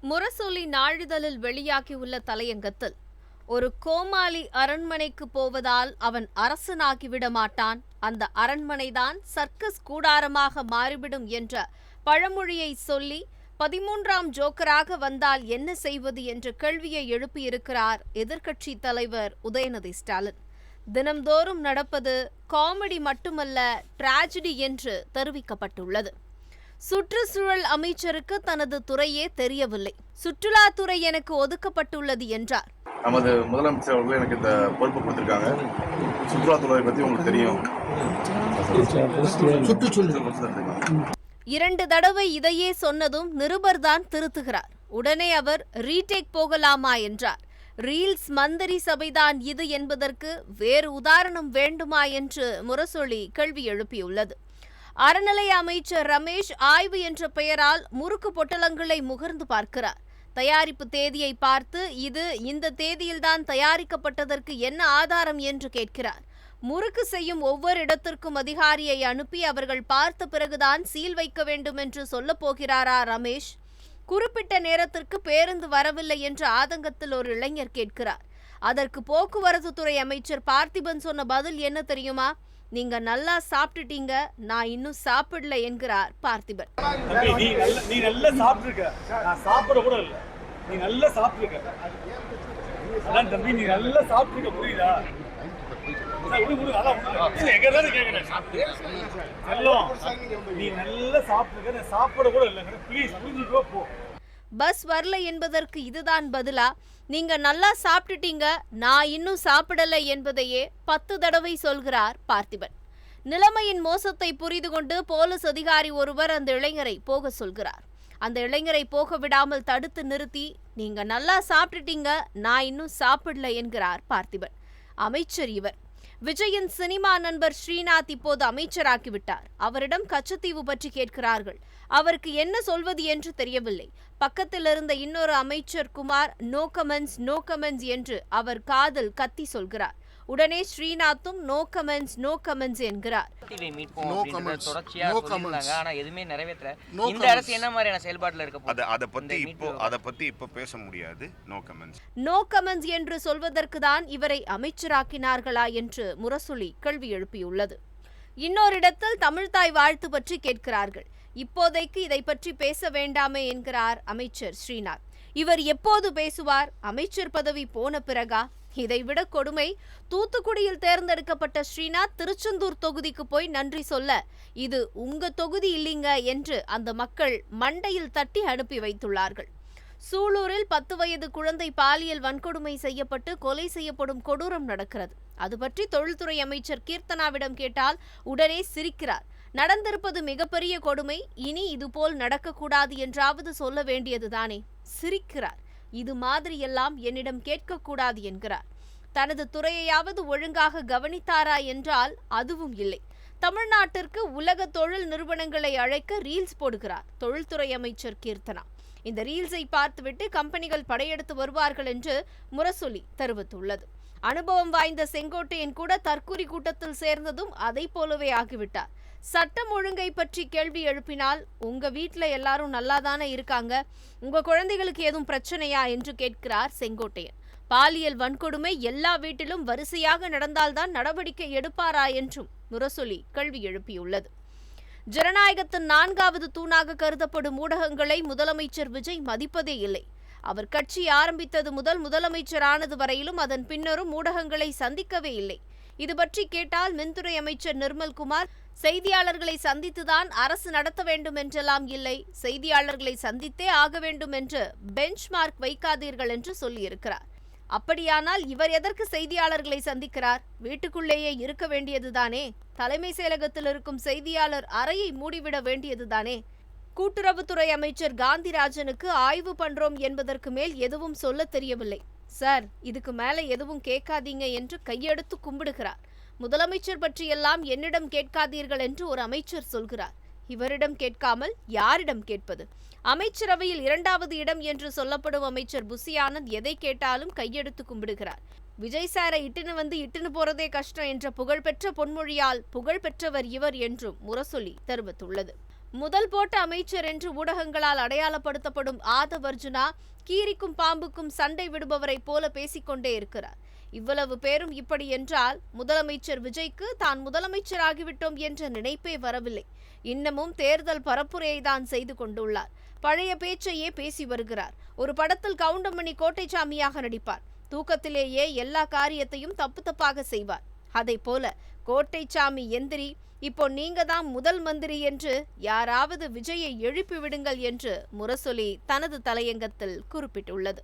முரசொலி நாளிதழில் வெளியாகியுள்ள தலையங்கத்தில், ஒரு கோமாளி அரண்மனைக்கு போவதால் அவன் அரசனாகிவிட மாட்டான், அந்த அரண்மனைதான் சர்க்கஸ் கூடாரமாக மாறிவிடும் என்ற பழமொழியை சொல்லி 13ஆம் ஜோக்கராக வந்தால் என்ன செய்வது என்ற கேள்வியை எழுப்பியிருக்கிறார் எதிர்க்கட்சி தலைவர் உதயநிதி ஸ்டாலின். தினம்தோறும் நடப்பது காமெடி மட்டுமல்ல, டிராஜடி என்று தெரிவிக்கப்பட்டுள்ளது. சுற்றுச்சூழல் அமைச்சருக்கு தனது துறையே தெரியவில்லை, சுற்றுலாத்துறை எனக்கு ஒதுக்கப்பட்டுள்ளது என்றார். நமது முதலமைச்சர் அவர்கள் எனக்கு இந்த பொறுப்பு கொடுத்திருக்காங்க. சுற்றுலாத்துறை பத்தி உங்களுக்கு தெரியும். 2 தடவை இதையே சொன்னதும் நிருபர்தான் திருத்துகிறார். உடனே அவர் ரீடேக் போகலாமா என்றார். ரீல்ஸ் மந்திரி சபைதான் இது என்பதற்கு வேறு உதாரணம் வேண்டுமா என்று முரசொலி கேள்வி எழுப்பியுள்ளது. அறநிலைய அமைச்சர் ரமேஷ் ஆய்வு என்ற பெயரால் முறுக்கு பொட்டலங்களை முகர்ந்து பார்க்கிறார். தயாரிப்பு தேதியை பார்த்து இது இந்த தேதியில்தான் தயாரிக்கப்பட்டதற்கு என்ன ஆதாரம் என்று கேட்கிறார். முறுக்கு செய்யும் ஒவ்வொரு இடத்திற்கும் அதிகாரியை அனுப்பி அவர்கள் பார்த்த பிறகுதான் சீல் வைக்க வேண்டும் என்று சொல்லப் போகிறாரா ரமேஷ்? குறிப்பிட்ட நேரத்திற்கு பேருந்து வரவில்லை என்ற ஆதங்கத்தில் ஒரு இளைஞர் கேட்கிறார். அதற்கு போக்குவரத்து துறை அமைச்சர் பார்த்திபன் சொன்ன பதில் என்ன தெரியுமா? நீங்க நல்லா சாப்பிட்டுட்டீங்க, நான் இன்னும் சாப்பிடல என்கிறார் பார்த்திபன். நீ நல்லா சாப்பிட்டுருக்க, நான் சாப்பிட கூட இல்ல. நீ நல்லா சாப்பிட்டுருக்க, அதான் தம்பி, நீ நல்லா சாப்பிட்டுருக்க, புரியுதா? நீ நல்லா சாப்பிட்டுருக்க, நான் சாப்பிட கூட இல்லை. ப்ளீஸ் புரிஞ்சுக்கோ, போ. பஸ் வரல என்பதற்கு இதுதான் பதிலா? நீங்க நல்லா சாப்பிட்டுட்டீங்க, நான் இன்னும் சாப்பிடல என்பதையே 10 தடவை சொல்கிறார் பார்த்திபன். நிலைமையின் மோசத்தை புரிந்து கொண்டு போலீஸ் அதிகாரி ஒருவர் அந்த இளைஞரை போக சொல்கிறார். அந்த இளைஞரை போக விடாமல் தடுத்து நிறுத்தி, நீங்க நல்லா சாப்பிட்டுட்டீங்க, நான் இன்னும் சாப்பிடல என்கிறார் பார்த்திபன். அமைச்சர் இவர். விஜயின் சினிமா நண்பர் ஸ்ரீநாத் இப்போது அமைச்சராகிவிட்டார். அவரிடம் கச்சத்தீவு பற்றி கேட்கிறார்கள். அவருக்கு என்ன சொல்வது என்று தெரியவில்லை. பக்கத்தில் இருந்த இன்னொரு அமைச்சர் குமார் நோ கமெண்ட்ஸ் என்று அவர் காதில் கத்தி சொல்கிறார். உடனே ஸ்ரீநாத்தும் நோ கமெண்ட்ஸ் என்கிறார். நோ கமெண்ட்ஸ் என்று சொல்வதற்கு தான் இவரை அமைச்சராக்கினார்களா என்று முரசொலி கேள்வி எழுப்பியுள்ளது. இன்னொரு இடத்தில் தமிழ்தாய் வாழ்த்து பற்றி கேட்கிறார்கள். இப்போதைக்கு இதை பற்றி பேச வேண்டாமே என்கிறார் அமைச்சர் ஸ்ரீநாத். இவர் எப்போது பேசுவார்? அமைச்சர் பதவி போன பிறகா? இதைவிட கொடுமை, தூத்துக்குடியில் தேர்ந்தெடுக்கப்பட்ட ஸ்ரீநாத் திருச்செந்தூர் தொகுதிக்கு போய் நன்றி சொல்ல, இது உங்க தொகுதி இல்லைங்க என்று அந்த மக்கள் மண்டையில் தட்டி அனுப்பி வைத்துள்ளார்கள். சூலூரில் 10 வயது குழந்தை பாலியல் வன்கொடுமை செய்யப்பட்டு கொலை செய்யப்படும் கொடூரம் நடக்கிறது. அது பற்றி தொழில்துறை அமைச்சர் கீர்த்தனாவிடம் கேட்டால் உடனே சிரிக்கிறார். நடந்திருப்பது மிகப்பெரிய கொடுமை, இனி இதுபோல் நடக்கக்கூடாது என்றாவது சொல்ல வேண்டியதுதானே? சிரிக்கிறார். இது மாதிரியெல்லாம் என்னிடம் கேட்கக்கூடாது என்கிறார். தனது துறையையாவது ஒழுங்காக கவனித்தாரா என்றால் அதுவும் இல்லை. தமிழ்நாட்டிற்கு உலக தொழில் நிறுவனங்களை அழைக்க ரீல்ஸ் போடுகிறார் தொழில்துறை அமைச்சர் கீர்த்தனா. இந்த ரீல்ஸை பார்த்துவிட்டு கம்பெனிகள் படையெடுத்து வருவார்கள் என்று முரசொலி தெரிவித்துள்ளது. அனுபவம் வாய்ந்த செங்கோட்டையன் கூட தற்கூரி கூட்டத்தில் சேர்ந்ததும் அதை போலவே ஆகிவிட்டார். சட்டம் ஒழுங்கை பற்றி கேள்வி எழுப்பினால், உங்க வீட்டுல எல்லாரும் நல்லாதானே இருக்காங்க, உங்க குழந்தைகளுக்கு ஏதும் பிரச்சனையா என்று கேட்கிறார் செங்கோட்டையன். பாலியல் வன்கொடுமை எல்லா வீட்டிலும் வரிசையாக நடந்தால்தான் நடவடிக்கை எடுப்பாரா என்றும் முரசொலி கேள்வி எழுப்பியுள்ளது. ஜனநாயகத்தின் 4வது தூணாக கருதப்படும் ஊடகங்களை முதலமைச்சர் விஜய் மதிப்பதே இல்லை. அவர் கட்சி ஆரம்பித்தது முதல் முதலமைச்சரானது வரையிலும் அதன் பின்னரும் ஊடகங்களை சந்திக்கவே இல்லை. இது பற்றி கேட்டால் மின்துறை அமைச்சர் நிர்மல்குமார், செய்தியாளர்களை சந்தித்துதான் அரசு நடத்த வேண்டும் என்றெல்லாம் இல்லை, செய்தியாளர்களை சந்தித்தே ஆக வேண்டும் என்று பெஞ்ச்மார்க் வைக்காதீர்கள் என்று சொல்லியிருக்கிறார். அப்படியானால் இவர் எதற்கு செய்தியாளர்களை சந்திக்கிறார்? வீட்டுக்குள்ளேயே இருக்க வேண்டியதுதானே? தலைமை செயலகத்தில் இருக்கும் செய்தியாளர் அறையை மூடிவிட வேண்டியதுதானே? கூட்டுறவுத்துறை அமைச்சர் காந்திராஜனுக்கு ஆய்வு பண்றோம் என்பதற்கு மேல் எதுவும் சொல்ல தெரியவில்லை. சார், இதுக்கு மேல எதுவும் கேட்காதீங்க என்று கையெடுத்து கும்பிடுகிறார். முதலமைச்சர் பற்றியெல்லாம் என்னிடம் கேட்காதீர்கள் என்று ஒரு அமைச்சர் சொல்கிறார். இவரிடம் கேட்காமல் யாரிடம் கேட்பது? அமைச்சரவையில் 2வது இடம் என்று சொல்லப்படும் அமைச்சர் புசி ஆனந்த் எதை கேட்டாலும் கையெடுத்து கும்பிடுகிறார். விஜய் சாரை இட்டுன்னு போறதே கஷ்டம் என்ற புகழ்பெற்ற பொன்மொழியால் புகழ் பெற்றவர் இவர் என்றும் முரசொலி தெரிவித்துள்ளது. முதல் போட்ட அமைச்சர் என்று ஊடகங்களால் அடையாளப்படுத்தப்படும் ஆதவ் அர்ஜுனா கீரிக்கும் பாம்புக்கும் சண்டை விடுபவரை போல பேசிக்கொண்டே இருக்கிறார். இவ்வளவு பேரும் இப்படி என்றால் முதலமைச்சர் விஜய்க்கு தான் முதலமைச்சராகிவிட்டோம் என்ற நினைப்பே வரவில்லை. இன்னமும் தேர்தல் பரப்புரையை தான் செய்து கொண்டுள்ளார். பழைய பேச்சையே பேசி வருகிறார். ஒரு படத்தில் கவுண்டமணி கோட்டைச்சாமியாக நடிப்பார். தூக்கத்திலேயே எல்லா காரியத்தையும் தப்பு தப்பாக செய்வார். அதை போல கோட்டைச்சாமி எந்திரி, இப்போ நீங்க தான் முதல் மந்திரி என்று யாராவது விஜயை எழுப்பி விடுங்கள் என்று முரசொலி தனது தலையங்கத்தில் குறிப்பிட்டுள்ளது.